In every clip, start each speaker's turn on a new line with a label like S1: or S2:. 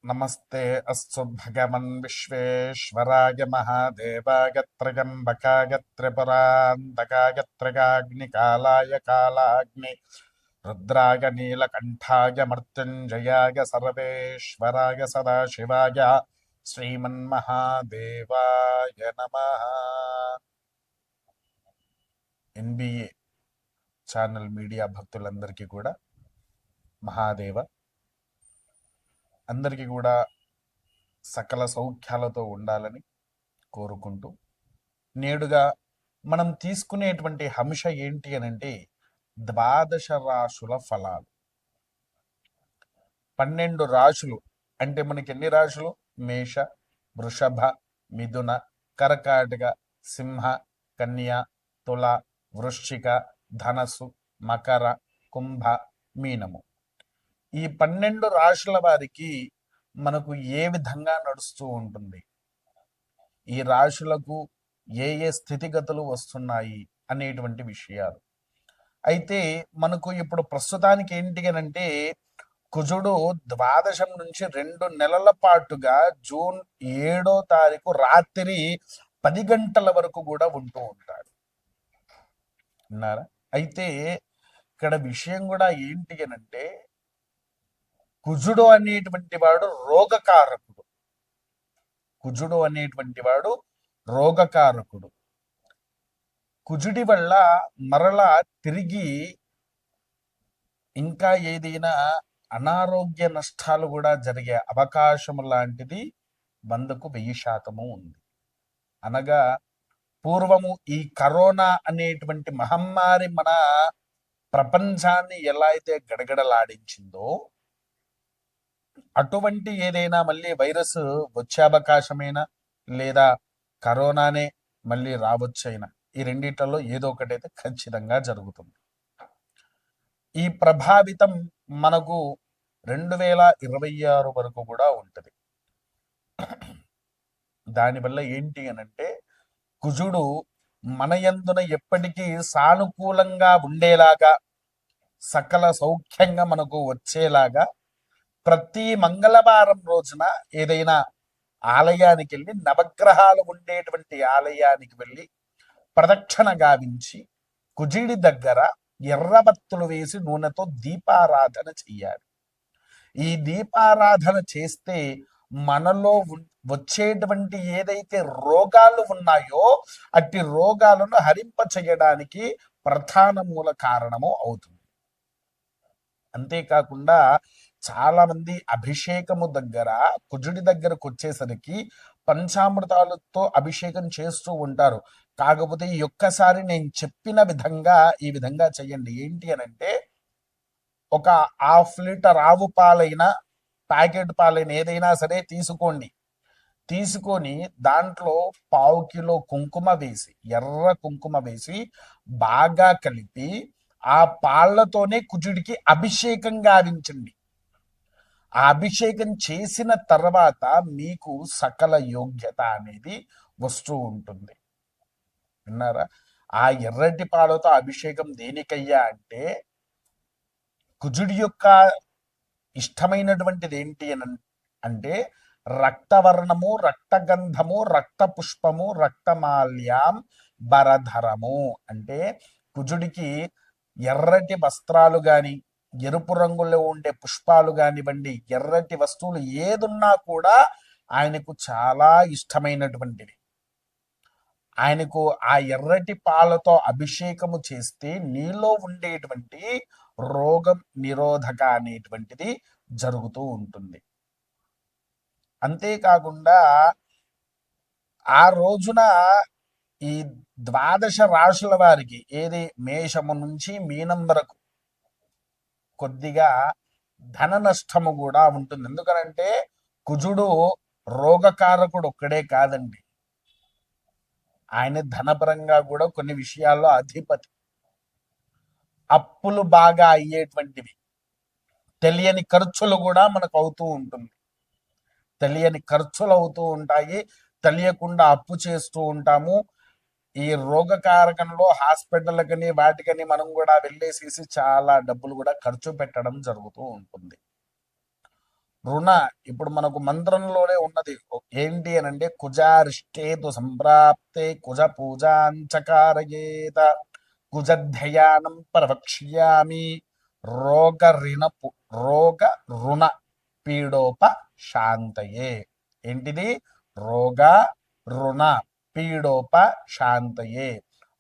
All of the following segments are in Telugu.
S1: नमस्ते अस्तु भगवन् विश्वेश्वराय महादेवाय त्र्यम्बकाय त्रिपुरान्तकाय त्रिकाग्निकालाय कालाग्नि रुद्राय नीलकण्ठाय मृत्युञ्जयाय सर्वेश्वराय सदाशिवाय श्रीमन्महादेवाय नमः। ఎన్బిఏ ఛానల్ మీడియా భక్తులందరికీ కూడా మహాదేవ అందరికీ కూడా సకల సౌఖ్యాలతో ఉండాలని కోరుకుంటూ నేడుగా మనం తీసుకునేటువంటి అంశ ఏంటి అనంటే ద్వాదశ రాశుల ఫలాలు. 12 రాశులు అంటే మనకి ఎన్ని రాశులు? మేష, వృషభ, మిథున, కర్కాటక, సింహ, కన్య, తుల, వృశ్చిక, ధనస్సు, మకర, కుంభ, మీనము. ఈ 12 రాశుల వారికి మనకు ఏ విధంగా నడుస్తూ ఉంటుంది, ఈ రాశులకు ఏ ఏ స్థితిగతులు వస్తున్నాయి అనేటువంటి విషయాలు. అయితే మనకు ఇప్పుడు ప్రస్తుతానికి ఏంటి అనంటే కుజుడు ద్వాదశం నుంచి 2 నెలల పాటుగా జూన్ 7వ తారీఖు రాత్రి 10 గంటల వరకు కూడా ఉంటూ ఉంటాడు. విన్నారా? అయితే ఇక్కడ విషయం కూడా ఏంటి అనంటే కుజుడు అనేటువంటి వాడు రోగకారకుడు. కుజుడు అనేటువంటి వాడు రోగకారకుడు. కుజుడి వల్ల మరలా తిరిగి ఇంకా ఏదైనా అనారోగ్య నష్టాలు కూడా జరిగే అవకాశం లాంటిది 100% ఉంది. అనగా పూర్వము ఈ కరోనా అనేటువంటి మహమ్మారి మన ప్రపంచాన్ని ఎలా అయితే గడగడలాడించిందో అటువంటి ఏదైనా మళ్ళీ వైరస్ వచ్చే అవకాశమైనా లేదా కరోనానే మళ్ళీ రావచ్చైనా ఈ రెండిట్లలో ఏదో ఒకటైతే ఖచ్చితంగా జరుగుతుంది. ఈ ప్రభావితం మనకు 2026 వరకు కూడా ఉంటుంది. దానివల్ల ఏంటి అనంటే కుజుడు మన యందున ఎప్పటికీ సానుకూలంగా ఉండేలాగా సకల సౌఖ్యంగా మనకు వచ్చేలాగా ప్రతి మంగళవారం రోజున ఏదైనా ఆలయానికి వెళ్ళి నవగ్రహాలు ఉండేటువంటి ఆలయానికి వెళ్ళి ప్రదక్షిణ గావించి కుజుడి దగ్గర ఎర్రబత్తులు వేసి నూనెతో దీపారాధన చెయ్యాలి. ఈ దీపారాధన చేస్తే మనలో వచ్చేటువంటి ఏదైతే రోగాలు ఉన్నాయో అట్టి రోగాలను హరింప చేయడానికి ప్రధాన మూల కారణము అవుతుంది. అంతేకాకుండా చాలా మంది అభిషేకము దగ్గర కుజుడి దగ్గరకు వచ్చేసరికి పంచామృతాలతో అభిషేకం చేస్తూ ఉంటారు. కాకపోతే ఈ ఒక్కసారి నేను చెప్పిన విధంగా ఈ విధంగా చెయ్యండి. ఏంటి అనంటే ఒక 1/2 లీటర్ ఆవు పాలైనా ప్యాకెట్ పాలైన ఏదైనా సరే తీసుకోండి. తీసుకొని దాంట్లో 1/2 కిలో కుంకుమ వేసి ఎర్ర కుంకుమ వేసి బాగా కలిపి ఆ పాళ్లతోనే కుజుడికి అభిషేకం గావించండి. ఆ అభిషేకం చేసిన తర్వాత మీకు సకల యోగ్యత అనేది వస్తూ ఉంటుంది. విన్నారా? ఆ ఎర్రటి పాలతో అభిషేకం దేనికయ్యా అంటే కుజుడి యొక్క ఇష్టమైనటువంటిది ఏంటి అంటే రక్తవర్ణము, రక్తగంధము, రక్త పుష్పము, రక్తమాల్యం, బరధరము. అంటే కుజుడికి ఎర్రటి వస్త్రాలు గాని ఎరుపు రంగులో ఉండే పుష్పాలు కానివ్వండి, ఎర్రటి వస్తువులు ఏదున్నా కూడా ఆయనకు చాలా ఇష్టమైనటువంటివి. ఆయనకు ఆ ఎర్రటి పాలతో అభిషేకము చేస్తే నీలో ఉండేటువంటి రోగం నిరోధక అనేటువంటిది జరుగుతూ ఉంటుంది. అంతేకాకుండా ఆ రోజున ఈ ద్వాదశ రాశుల వారికి ఏది మేషము నుంచి మీనం వరకు కొద్దిగా ధన నష్టము కూడా ఉంటుంది. ఎందుకనంటే కుజుడు రోగకారకుడు ఒక్కడే కాదండి, ఆయన ధనపరంగా కూడా కొన్ని విషయాల్లో అధిపతి. అప్పులు బాగా అయ్యేటువంటివి, తెలియని ఖర్చులు కూడా మనకు అవుతూ ఉంటుంది. తెలియని ఖర్చులు అవుతూ ఉంటాయి, తెలియకుండా అప్పు చేస్తూ ఉంటాము. ఈ రోగకారకంలో హాస్పిటల్కని వాటికని మనం కూడా వెళ్ళేసేసి చాలా డబ్బులు కూడా ఖర్చు పెట్టడం జరుగుతూ ఉంటుంది. రుణ ఇప్పుడు మనకు మంత్రంలోనే ఉన్నది ఏంటి అని అంటే కుజారిష్టేతు సంప్రాప్తే కుజ పూజాంచకారయేత కుజధ్యయానం ప్రవక్ష్యామి రోగ రిణ రోగ రుణ పీడోప శాంతయే. ఏంటిది? రోగ రుణ పీడోప శాంతయే.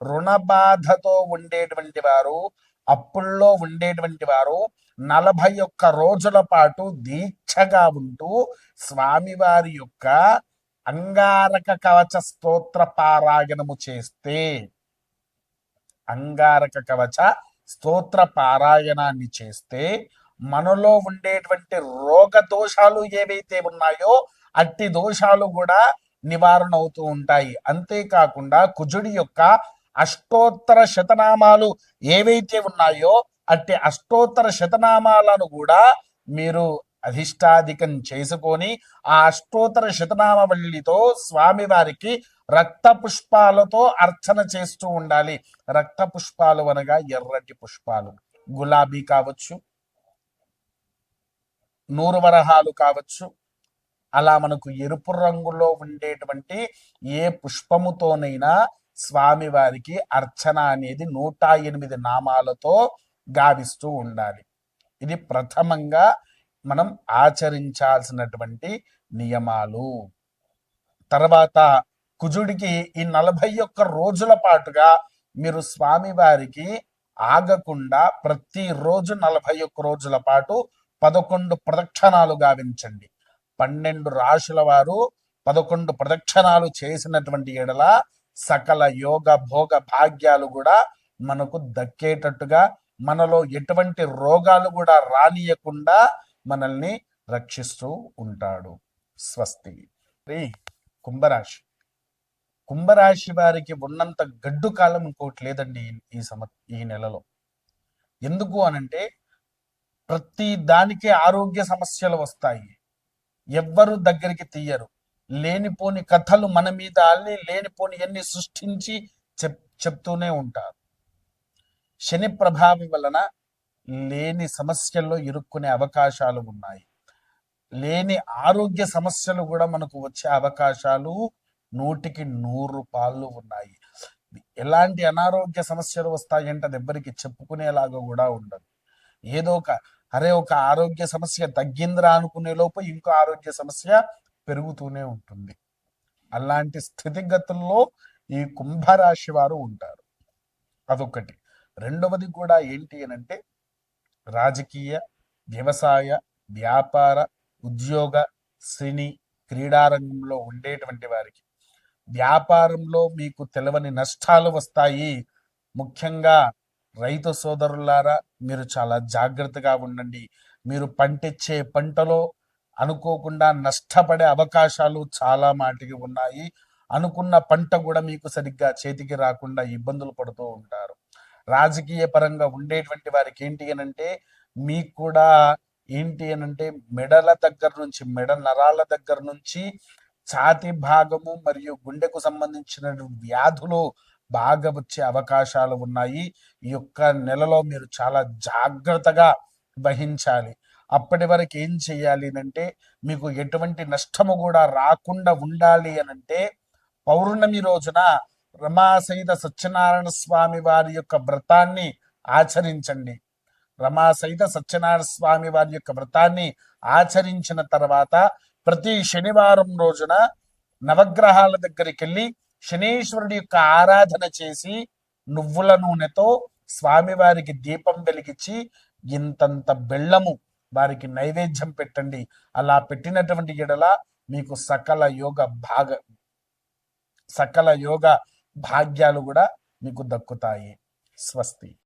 S1: రుణ బాధతో ఉండేటువంటి వారు, అప్పుల్లో ఉండేటువంటి వారు 41 రోజుల పాటు దీక్షగా ఉంటూ స్వామివారి యొక్క అంగారక కవచ స్తోత్ర పారాయణము చేస్తే, అంగారక కవచ స్తోత్ర పారాయణాన్ని చేస్తే మనలో ఉండేటువంటి రోగ దోషాలు ఏవైతే ఉన్నాయో అట్టి దోషాలు కూడా నివారణ అవుతూ ఉంటాయి. అంతేకాకుండా కుజుడి యొక్క అష్టోత్తర శతనామాలు ఏవైతే ఉన్నాయో అట్టి అష్టోత్తర శతనామాలను కూడా మీరు అధిష్టాధికం చేసుకొని ఆ అష్టోత్తర శతనామవల్లితో స్వామివారికి రక్త పుష్పాలతో అర్చన చేస్తూ ఉండాలి. రక్త పుష్పాలు అనగా ఎర్రటి పుష్పాలు, గులాబీ కావచ్చు, నూరువరహాలు కావచ్చు, అలా మనకు ఎరుపు రంగులో ఉండేటువంటి ఏ పుష్పముతోనైనా స్వామివారికి అర్చన అనేది 108 నామాలతో గావిస్తూ ఉండాలి. ఇది ప్రథమంగా మనం ఆచరించాల్సినటువంటి నియమాలు. తర్వాత కుజుడికి ఈ 41 రోజుల పాటుగా మీరు స్వామివారికి ఆగకుండా ప్రతిరోజు 41 రోజుల పాటు 11 ప్రదక్షిణాలు గావించండి. 12 రాశుల వారు 11 ప్రదక్షిణాలు చేసినటువంటి ఎడల సకల యోగ భోగ భాగ్యాలు కూడా మనకు దక్కేటట్టుగా, మనలో ఎటువంటి రోగాలు కూడా రానియకుండా మనల్ని రక్షిస్తూ ఉంటాడు. స్వస్తి. కుంభరాశి. కుంభరాశి వారికి ఉన్నంత గడ్డు కాలం ఇంకోటి లేదండి ఈ నెలలో. ఎందుకు అనంటే ప్రతి దానికే ఆరోగ్య సమస్యలు వస్తాయి. ఎవ్వరు దగ్గరికి తీయరు. లేనిపోని కథలు మన మీద అల్లి లేనిపోని ఎన్ని సృష్టించి చెప్తూనే ఉంటారు. శని ప్రభావం వలన లేని సమస్యల్లో ఇరుక్కునే అవకాశాలు ఉన్నాయి. లేని ఆరోగ్య సమస్యలు కూడా మనకు వచ్చే అవకాశాలు 100కి 100 ఉన్నాయి. ఎలాంటి అనారోగ్య సమస్యలు వస్తాయంటే అది ఎవ్వరికి చెప్పుకునేలాగా కూడా ఉండదు. ఏదో ఒక ఆరోగ్య సమస్య తగ్గిందిరా అనుకునే లోపు ఇంకో ఆరోగ్య సమస్య పెరుగుతూనే ఉంటుంది. అలాంటి స్థితిగతుల్లో ఈ కుంభరాశి వారు ఉంటారు. అదొకటి. రెండవది కూడా ఏంటి అనంటే రాజకీయ, వ్యవసాయ, వ్యాపార, ఉద్యోగ, సినీ, క్రీడారంగంలో ఉండేటువంటి వారికి వ్యాపారంలో మీకు తెలవని నష్టాలు వస్తాయి. ముఖ్యంగా రైతు సోదరులారా, మీరు చాలా జాగ్రత్తగా ఉండండి. మీరు పండించే పంటలో అనుకోకుండా నష్టపడే అవకాశాలు చాలా మాటికి ఉన్నాయి. అనుకున్న పంట కూడా మీకు సరిగ్గా చేతికి రాకుండా ఇబ్బందులు పడుతూ ఉంటారు. రాజకీయ పరంగా ఉండేటువంటి వారికి ఏంటి అనంటే మీకు కూడా ఏంటి అనంటే మెడల దగ్గర నుంచి, మెడ నరాల దగ్గర నుంచి ఛాతి భాగము మరియు గుండెకు సంబంధించిన వ్యాధులు బాగా వచ్చే అవకాశాలు ఉన్నాయి. ఈ యొక్క నెలలో మీరు చాలా జాగ్రత్తగా వహించాలి. అప్పటి వరకు ఏం చేయాలి అంటే మీకు ఎటువంటి నష్టము కూడా రాకుండా ఉండాలి అనంటే పౌర్ణమి రోజున రమాసహిత సత్యనారాయణ స్వామి వారి యొక్క వ్రతాన్ని ఆచరించండి. రమాసహిత సత్యనారాయణ స్వామి వారి యొక్క వ్రతాన్ని ఆచరించిన తర్వాత ప్రతి శనివారం రోజున నవగ్రహాల దగ్గరికి వెళ్ళి శనీశ్వరుడి యొక్క ఆరాధన చేసి నువ్వుల నూనెతో స్వామివారికి దీపం వెలిగించి ఇంతంత బెల్లము వారికి నైవేద్యం పెట్టండి. అలా పెట్టినటువంటి ఎడల మీకు సకల యోగ భాగ్యాలు కూడా మీకు దక్కుతాయి. స్వస్తి.